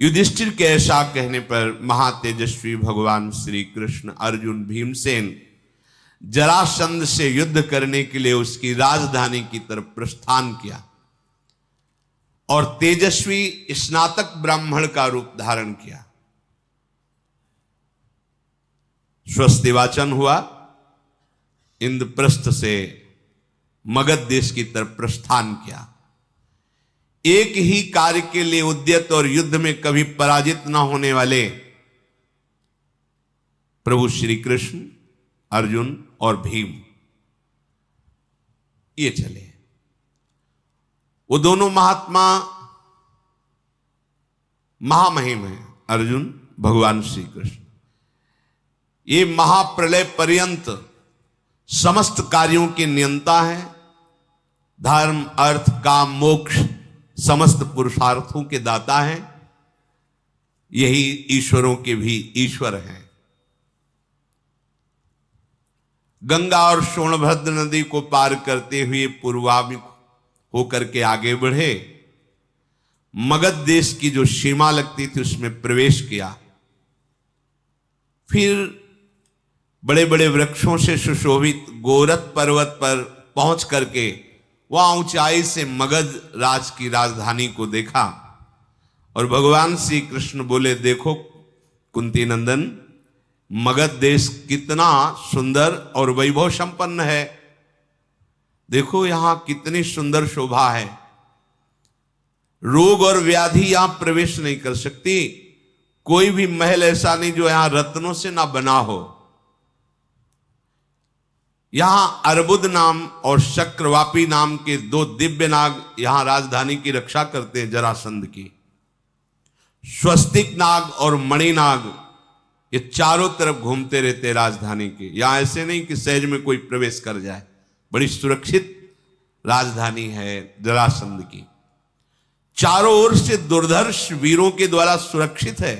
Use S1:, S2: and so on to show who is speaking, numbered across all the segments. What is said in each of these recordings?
S1: युधिष्ठिर के ऐसा कहने पर महातेजस्वी भगवान श्री कृष्ण अर्जुन भीमसेन जरासंध से युद्ध करने के लिए उसकी राजधानी की तरफ प्रस्थान किया और तेजस्वी स्नातक ब्राह्मण का रूप धारण किया। स्वस्ति वाचन हुआ, इंद्रप्रस्थ से मगध देश की तरफ प्रस्थान किया। एक ही कार्य के लिए उद्यत और युद्ध में कभी पराजित न होने वाले प्रभु श्री कृष्ण, अर्जुन और भीम ये चले। वो दोनों महात्मा महामहिम हैं। अर्जुन, भगवान श्री कृष्ण, ये महाप्रलय पर्यंत समस्त कार्यों के नियंता हैं। धर्म, अर्थ, काम, मोक्ष समस्त पुरुषार्थों के दाता हैं। यही ईश्वरों के भी ईश्वर हैं। गंगा और सोनभद्र नदी को पार करते हुए पूर्वाभिमुख होकर के आगे बढ़े। मगध देश की जो सीमा लगती थी उसमें प्रवेश किया। फिर बड़े बड़े वृक्षों से सुशोभित गोरख पर्वत पर पहुंच करके वहां ऊंचाई से मगध राज की राजधानी को देखा और भगवान श्री कृष्ण बोले, देखो कुंती नंदन, मगध देश कितना सुंदर और वैभव संपन्न है। देखो यहां कितनी सुंदर शोभा है। रोग और व्याधि यहां प्रवेश नहीं कर सकती। कोई भी महल ऐसा नहीं जो यहां रत्नों से ना बना हो। यहां अर्बुद नाम और शक्रवापी नाम के दो दिव्य नाग यहां राजधानी की रक्षा करते हैं जरासंध की। स्वस्तिक नाग और मणिनाग ये चारों तरफ घूमते रहते राजधानी के। यहां ऐसे नहीं कि सहज में कोई प्रवेश कर जाए। बड़ी सुरक्षित राजधानी है जरासंध की। चारों ओर से दुर्धर्ष वीरों के द्वारा सुरक्षित है।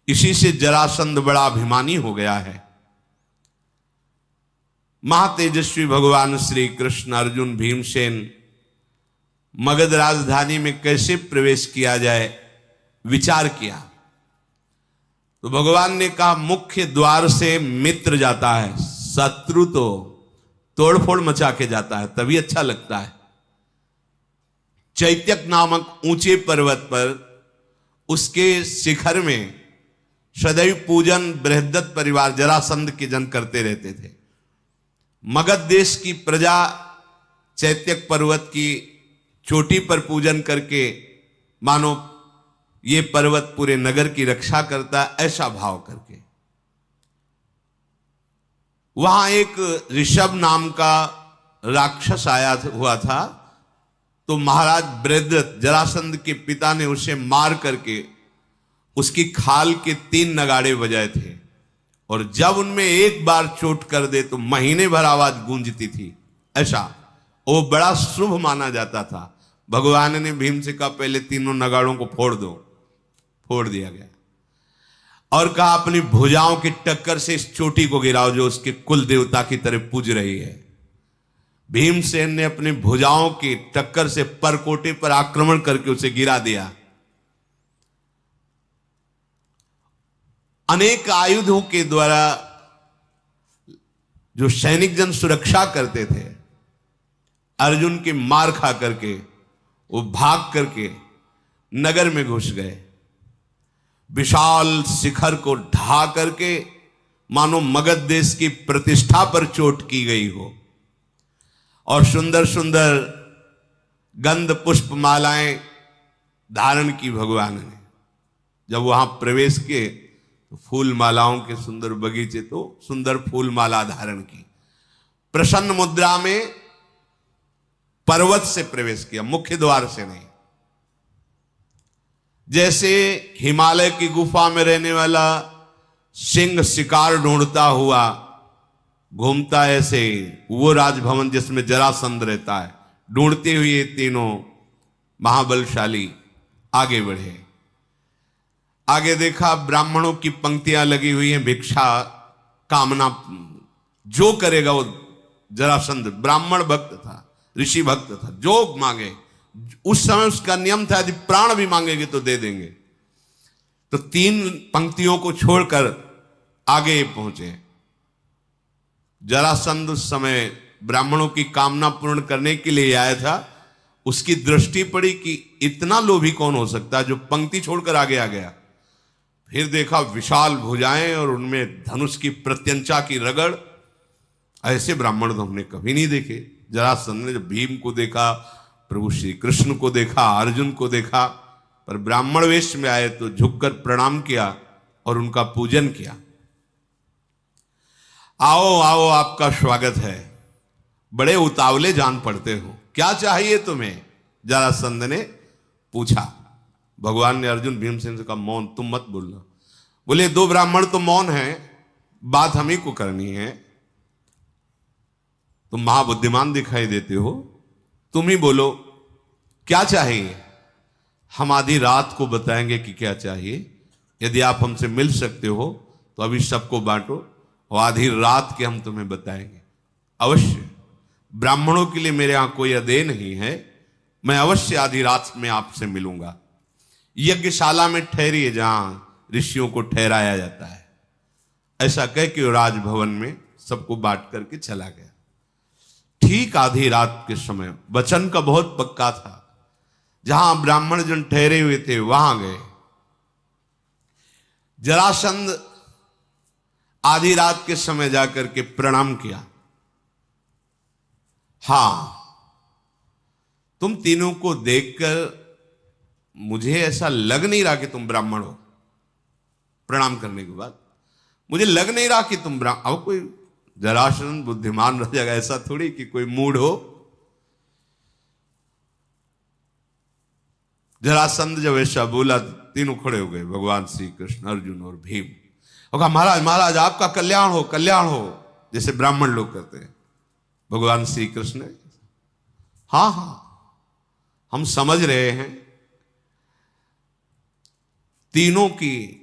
S1: इसी से जरासंध बड़ा अभिमानी हो गया है। महातेजस्वी भगवान श्री कृष्ण, अर्जुन, भीमसेन मगध राजधानी में कैसे प्रवेश किया जाए विचार किया तो भगवान ने कहा, मुख्य द्वार से मित्र जाता है, शत्रु तो तोड़फोड़ मचा के जाता है, तभी अच्छा लगता है। चैत्यक नामक ऊंचे पर्वत पर उसके शिखर में सदैव पूजन बृहद्रथ परिवार जरासंध के जन करते रहते थे। मगध देश की प्रजा चैत्यक पर्वत की चोटी पर पूजन करके मानो ये पर्वत पूरे नगर की रक्षा करता है, ऐसा भाव करके। वहां एक ऋषभ नाम का राक्षस आया हुआ था, तो महाराज बृहद्रथ जरासंध के पिता ने उसे मार करके उसकी खाल के 3 नगाड़े बजाए थे और जब उनमें एक बार चोट कर दे तो महीने भर आवाज गूंजती थी। ऐसा वो बड़ा शुभ माना जाता था। भगवान ने भीम से कहा, पहले तीनों नगाड़ों को फोड़ दो। फोड़ दिया गया और कहा, अपनी भुजाओं की टक्कर से इस चोटी को गिराओ जो उसके कुल देवता की तरह पूज रही है। भीमसेन ने अपनी भुजाओं की टक्कर से परकोटे पर आक्रमण करके उसे गिरा दिया। अनेक आयुधों के द्वारा जो सैनिक जन सुरक्षा करते थे, अर्जुन के मार खा करके वो भाग करके नगर में घुस गए। विशाल शिखर को ढा करके मानो मगध देश की प्रतिष्ठा पर चोट की गई हो और सुंदर सुंदर गंध पुष्प मालाएं धारण की भगवान ने। जब वहां प्रवेश किए तो फूल मालाओं के सुंदर बगीचे, तो सुंदर फूल माला धारण की, प्रसन्न मुद्रा में पर्वत से प्रवेश किया, मुख्य द्वार से नहीं। जैसे हिमालय की गुफा में रहने वाला सिंह शिकार ढूंढता हुआ घूमता, ऐसे वो राजभवन जिसमें जरासंध रहता है ढूंढते हुए तीनों महाबलशाली आगे बढ़े। आगे देखा ब्राह्मणों की पंक्तियां लगी हुई हैं, भिक्षा कामना जो करेगा वो। जरासंध ब्राह्मण भक्त था, ऋषि भक्त था, जो मांगे। उस समय उसका नियम था यदि प्राण भी मांगेंगे तो दे देंगे। तो 3 पंक्तियों को छोड़कर आगे पहुंचे। जरासंध उस समय ब्राह्मणों की कामना पूर्ण करने के लिए आया था। उसकी दृष्टि पड़ी कि इतना लोभी कौन हो सकता है जो पंक्ति छोड़कर आगे आ गया। फिर देखा विशाल भुजाएं और उनमें धनुष की प्रत्यंचा की रगड़। ऐसे ब्राह्मण तो हमने कभी नहीं देखे। जरासंध ने जब भीम को देखा, प्रभु श्री कृष्ण को देखा, अर्जुन को देखा, पर ब्राह्मण वेश में आए तो झुककर प्रणाम किया और उनका पूजन किया। आओ आओ, आपका स्वागत है। बड़े उतावले जान पड़ते हो, क्या चाहिए तुम्हें? जरासंध ने पूछा। भगवान ने अर्जुन भीमसेन से कहा, मौन, तुम मत बोलना। बोले 2 ब्राह्मण तो मौन हैं, बात हम ही को करनी है। तुम महाबुद्धिमान दिखाई देते हो, तुम ही बोलो क्या चाहिए। हम आधी रात को बताएंगे कि क्या चाहिए। यदि आप हमसे मिल सकते हो तो अभी सबको बांटो, और आधी रात के हम तुम्हें बताएंगे। अवश्य, ब्राह्मणों के लिए मेरे यहां कोई अदेय नहीं है। मैं अवश्य आधी रात में आपसे मिलूंगा। यज्ञशाला में ठहरिए जहां ऋषियों को ठहराया जाता है। ऐसा कह के राजभवन में सबको बांट करके चला गया। ठीक आधी रात के समय, वचन का बहुत पक्का था, जहां ब्राह्मण जन ठहरे हुए थे वहां गए। जरासंध आधी रात के समय जाकर के प्रणाम किया। हां, तुम तीनों को देखकर मुझे ऐसा लग नहीं रहा कि तुम ब्राह्मण हो। प्रणाम करने के बाद मुझे लग नहीं रहा कि तुम ब्राह्मण। अब कोई जरासंध बुद्धिमान रह जाएगा, ऐसा थोड़ी कि कोई मूड हो। जरासंध जब ऐसा बोला, तीनों खड़े हो गए, भगवान श्री कृष्ण, अर्जुन और भीम। और कहा, महाराज महाराज, आपका कल्याण हो, कल्याण हो, जैसे ब्राह्मण लोग कहते हैं। भगवान श्री कृष्ण, हाँ हाँ, हम समझ रहे हैं। तीनों की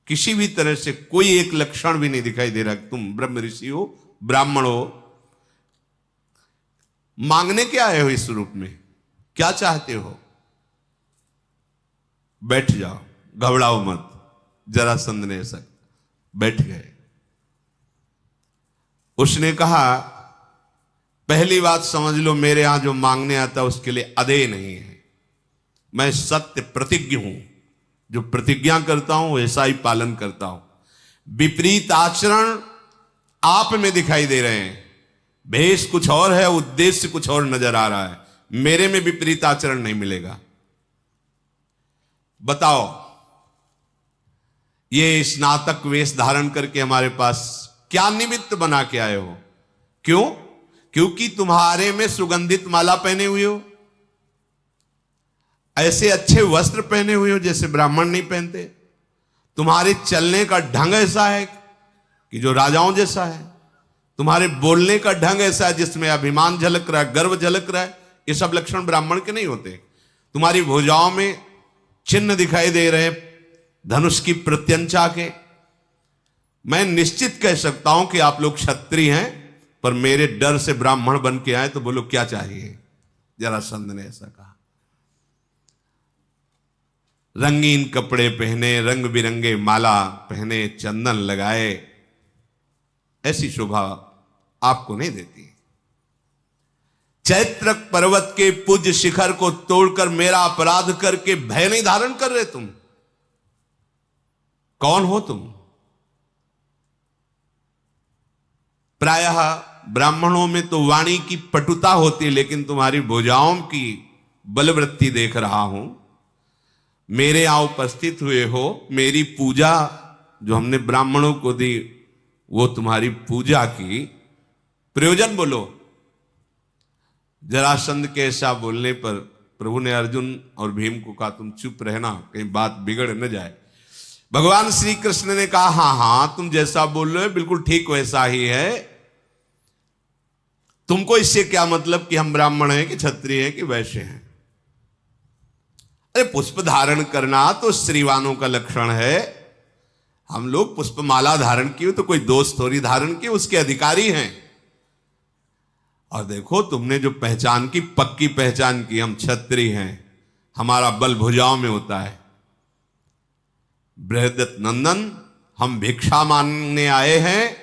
S1: किसी भी तरह से कोई एक लक्षण भी नहीं दिखाई दे रहा कि तुम ब्रह्म ऋषि हो, ब्राह्मण हो। मांगने क्या आए हो इस रूप में? क्या चाहते हो? बैठ जाओ, घबराओ मत। जरासंध ने ऐसा, बैठ गए। उसने कहा, पहली बात समझ लो, मेरे यहां जो मांगने आता उसके लिए अदेय नहीं है। मैं सत्य प्रतिज्ञ हूं, जो प्रतिज्ञा करता हूं वैसा ही पालन करता हूं। विपरीत आचरण आप में दिखाई दे रहे हैं। भेष कुछ और है, उद्देश्य कुछ और नजर आ रहा है। मेरे में विपरीत आचरण नहीं मिलेगा। बताओ, ये स्नातक वेश धारण करके हमारे पास क्या निमित्त बना के आए हो? क्यों? क्योंकि तुम्हारे में सुगंधित माला पहने हुए हो, ऐसे अच्छे वस्त्र पहने हुए हो जैसे ब्राह्मण नहीं पहनते। तुम्हारे चलने का ढंग ऐसा है कि जो राजाओं जैसा है। तुम्हारे बोलने का ढंग ऐसा है जिसमें अभिमान झलक रहा है, गर्व झलक रहा है। ये सब लक्षण ब्राह्मण के नहीं होते। तुम्हारी भुजाओं में चिन्ह दिखाई दे रहे धनुष की प्रत्यंचा के। मैं निश्चित कह सकता हूं कि आप लोग क्षत्रिय हैं, पर मेरे डर से ब्राह्मण बन के आए। तो बोलो क्या चाहिए? जरासंध ने ऐसा कहा। रंगीन कपड़े पहने, रंग बिरंगे माला पहने, चंदन लगाए, ऐसी शोभा आपको नहीं देती। चैत्र पर्वत के पूज्य शिखर को तोड़कर मेरा अपराध करके भय नहीं धारण कर रहे तुम। कौन हो तुम? प्रायः ब्राह्मणों में तो वाणी की पटुता होती है, लेकिन तुम्हारी भुजाओं की बलवृत्ति देख रहा हूं। मेरे यहां उपस्थित हुए हो, मेरी पूजा जो हमने ब्राह्मणों को दी, वो तुम्हारी पूजा की प्रयोजन बोलो। जरासंध के ऐसा बोलने पर प्रभु ने अर्जुन और भीम को कहा, तुम चुप रहना, कहीं बात बिगड़ न जाए। भगवान श्री कृष्ण ने कहा, हां हां, तुम जैसा बोल रहे हो बिल्कुल ठीक वैसा ही है। तुमको इससे क्या मतलब कि हम ब्राह्मण हैं कि क्षत्रिय हैं कि वैश्य हैं? अरे पुष्प धारण करना तो स्त्रीवानों का लक्षण है। हम लोग पुष्पमाला धारण की तो कोई दोस्त थोड़ी धारण की, उसके अधिकारी हैं। और देखो, तुमने जो पहचान की, पक्की पहचान की, हम क्षत्रिय हैं, हमारा बल भुजाओं में होता है। बृहदत्त नंदन, हम भिक्षा मांगने आए हैं,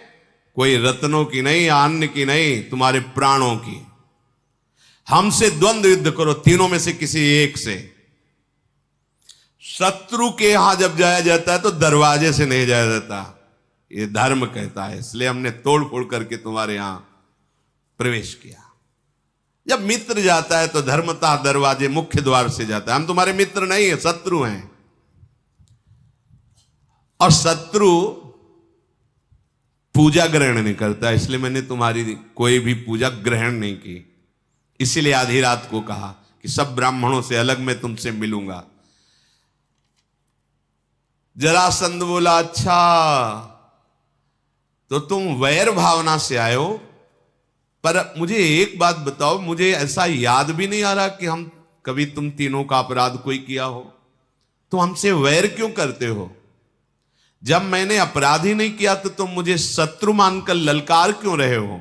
S1: कोई रत्नों की नहीं, अन्न की नहीं, तुम्हारे प्राणों की। हमसे द्वंद्व युद्ध करो, तीनों में से किसी एक से। शत्रु के यहां जब जाया जाता है तो दरवाजे से नहीं जाया जाता, ये धर्म कहता है, इसलिए हमने तोड़ फोड़ करके तुम्हारे यहां प्रवेश किया। जब मित्र जाता है तो धर्मतः दरवाजे मुख्य द्वार से जाता है। हम तुम्हारे मित्र नहीं है, शत्रु हैं। और शत्रु पूजा ग्रहण नहीं करता, इसलिए मैंने तुम्हारी कोई भी पूजा ग्रहण नहीं की। इसीलिए आधी रात को कहा कि सब ब्राह्मणों से अलग मैं तुमसे मिलूंगा। जरासंध बोला, अच्छा तो तुम वैर भावना से आए हो, पर मुझे एक बात बताओ, मुझे ऐसा याद भी नहीं आ रहा कि हम कभी तुम तीनों का अपराध कोई किया हो, तो हमसे वैर क्यों करते हो? जब मैंने अपराध ही नहीं किया तो तुम मुझे शत्रु मानकर ललकार क्यों रहे हो?